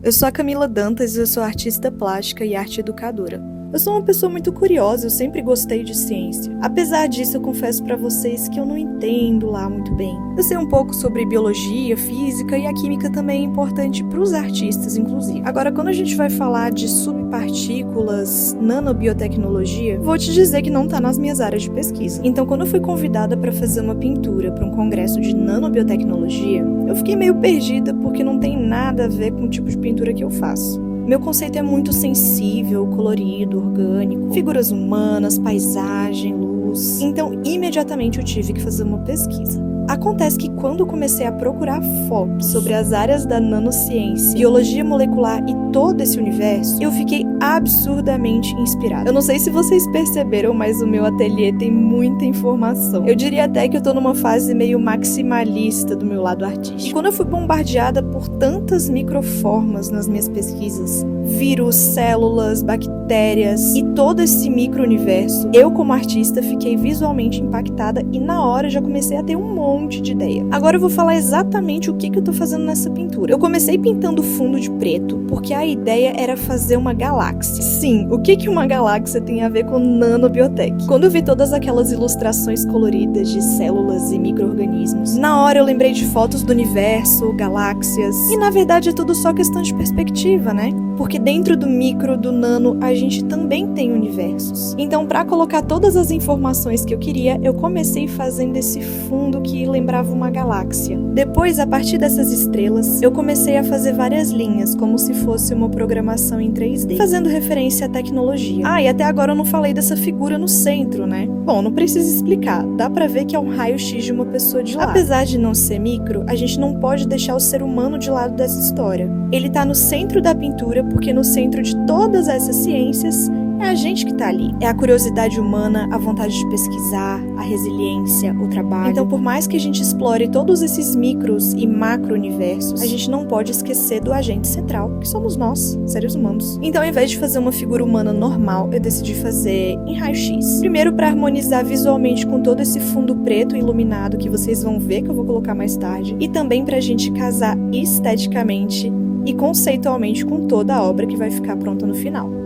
Eu sou a Camila Dantas e eu sou artista plástica e arte educadora. Eu sou uma pessoa muito curiosa, eu sempre gostei de ciência. Apesar disso, eu confesso pra vocês que eu não entendo lá muito bem. Eu sei um pouco sobre biologia, física e a química também é importante pros artistas, inclusive. Agora, quando a gente vai falar de subpartículas, nanobiotecnologia, vou te dizer que não tá nas minhas áreas de pesquisa. Então, quando eu fui convidada pra fazer uma pintura pra um congresso de nanobiotecnologia, eu fiquei meio perdida porque não tem nada a ver com o tipo de pintura que eu faço. Meu conceito é muito sensível, colorido, orgânico, figuras humanas, paisagem, luz. Então, imediatamente eu tive que fazer uma pesquisa. Acontece que quando eu comecei a procurar fotos sobre as áreas da nanociência, biologia molecular e todo esse universo, eu fiquei absurdamente inspirada. Eu não sei se vocês perceberam, mas o meu ateliê tem muita informação. Eu diria até que eu tô numa fase meio maximalista do meu lado artístico. E quando eu fui bombardeada por tantas microformas nas minhas pesquisas, vírus, células, bactérias e todo esse micro-universo, eu como artista fiquei visualmente impactada e na hora já comecei a ter um monte de ideia. Agora eu vou falar exatamente o que eu tô fazendo nessa pintura. Eu comecei pintando o fundo de preto porque a ideia era fazer uma galáxia. Sim, o que uma galáxia tem a ver com nanobiotech? Quando eu vi todas aquelas ilustrações coloridas de células e micro-organismos, na hora eu lembrei de fotos do universo, galáxias, e na verdade é tudo só questão de perspectiva, né? Porque dentro do micro, do nano, a gente também tem universos. Então, para colocar todas as informações que eu queria, eu comecei fazendo esse fundo que lembrava uma galáxia. Depois, a partir dessas estrelas, eu comecei a fazer várias linhas, como se fosse uma programação em 3D, fazendo referência à tecnologia. Ah, e até agora eu não falei dessa figura no centro, né? Bom, não precisa explicar, dá pra ver que é um raio-x de uma pessoa de lado. Apesar de não ser micro, a gente não pode deixar o ser humano de lado dessa história. Ele tá no centro da pintura porque no centro de todas essas ciências é a gente que tá ali. É a curiosidade humana, a vontade de pesquisar, a resiliência, o trabalho. Então, por mais que a gente explore todos esses micros e macro-universos, a gente não pode esquecer do agente central, que somos nós, seres humanos. Então, ao invés de fazer uma figura humana normal, eu decidi fazer em raio-x. Primeiro, para harmonizar visualmente com todo esse fundo preto iluminado que vocês vão ver que eu vou colocar mais tarde. E também pra gente casar esteticamente e conceitualmente com toda a obra que vai ficar pronta no final.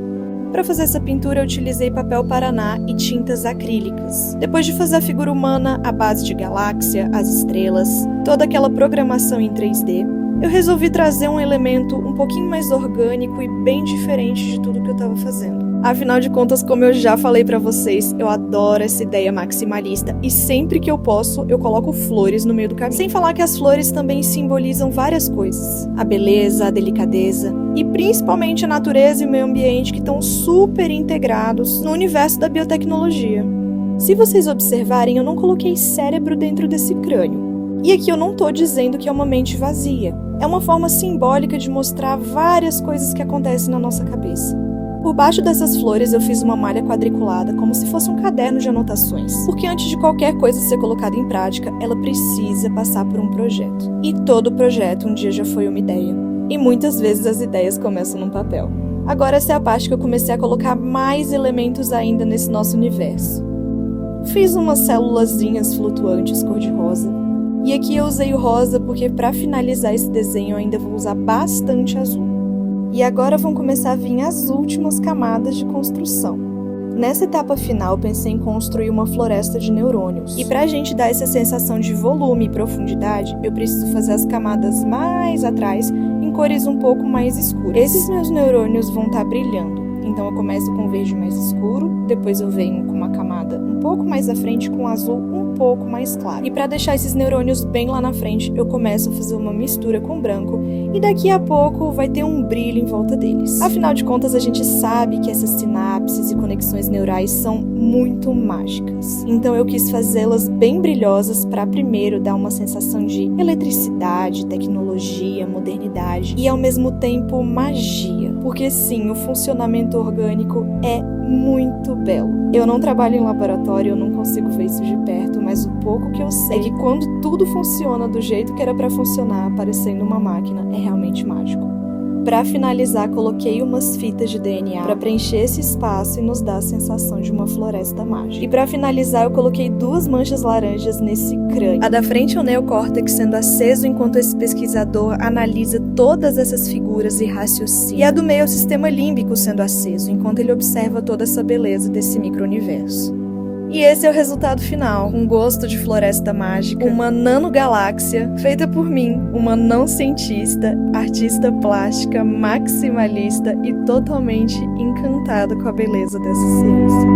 Para fazer essa pintura eu utilizei papel paraná e tintas acrílicas. Depois de fazer a figura humana à base de galáxia, as estrelas, toda aquela programação em 3D, eu resolvi trazer um elemento um pouquinho mais orgânico e bem diferente de tudo que eu estava fazendo. Afinal de contas, como eu já falei pra vocês, eu adoro essa ideia maximalista e sempre que eu posso, eu coloco flores no meio do caminho. Sem falar que as flores também simbolizam várias coisas. A beleza, a delicadeza e principalmente a natureza e o meio ambiente que estão super integrados no universo da biotecnologia. Se vocês observarem, eu não coloquei cérebro dentro desse crânio. E aqui eu não tô dizendo que é uma mente vazia. É uma forma simbólica de mostrar várias coisas que acontecem na nossa cabeça. Por baixo dessas flores eu fiz uma malha quadriculada, como se fosse um caderno de anotações. Porque antes de qualquer coisa ser colocada em prática, ela precisa passar por um projeto. E todo projeto um dia já foi uma ideia. E muitas vezes as ideias começam num papel. Agora essa é a parte que eu comecei a colocar mais elementos ainda nesse nosso universo. Fiz umas célulazinhas flutuantes cor-de-rosa. E aqui eu usei o rosa porque para finalizar esse desenho eu ainda vou usar bastante azul. E agora vão começar a vir as últimas camadas de construção. Nessa etapa final, pensei em construir uma floresta de neurônios. E pra gente dar essa sensação de volume e profundidade, eu preciso fazer as camadas mais atrás em cores um pouco mais escuras. Esses meus neurônios vão estar brilhando. Então eu começo com verde mais escuro, depois eu venho com uma camada um pouco mais à frente com azul um pouco mais claro. E para deixar esses neurônios bem lá na frente, eu começo a fazer uma mistura com branco e daqui a pouco vai ter um brilho em volta deles. Afinal de contas, a gente sabe que essas sinapses e conexões neurais são muito mágicas. Então eu quis fazê-las bem brilhosas para primeiro dar uma sensação de eletricidade, tecnologia, modernidade e ao mesmo tempo magia. Porque sim, o funcionamento orgânico é muito belo. Eu não trabalho em laboratório, eu não consigo ver isso de perto, mas o pouco que eu sei é que quando tudo funciona do jeito que era para funcionar, parecendo uma máquina, é realmente mágico. Para finalizar, coloquei umas fitas de DNA para preencher esse espaço e nos dar a sensação de uma floresta mágica. E para finalizar, eu coloquei 2 manchas laranjas nesse crânio. A da frente é o neocórtex sendo aceso enquanto esse pesquisador analisa todas essas figuras e raciocina. E a do meio é o sistema límbico sendo aceso, enquanto ele observa toda essa beleza desse micro-universo. E esse é o resultado final, com gosto de floresta mágica, uma nanogaláxia feita por mim, uma não cientista, artista plástica, maximalista e totalmente encantada com a beleza dessa ciência.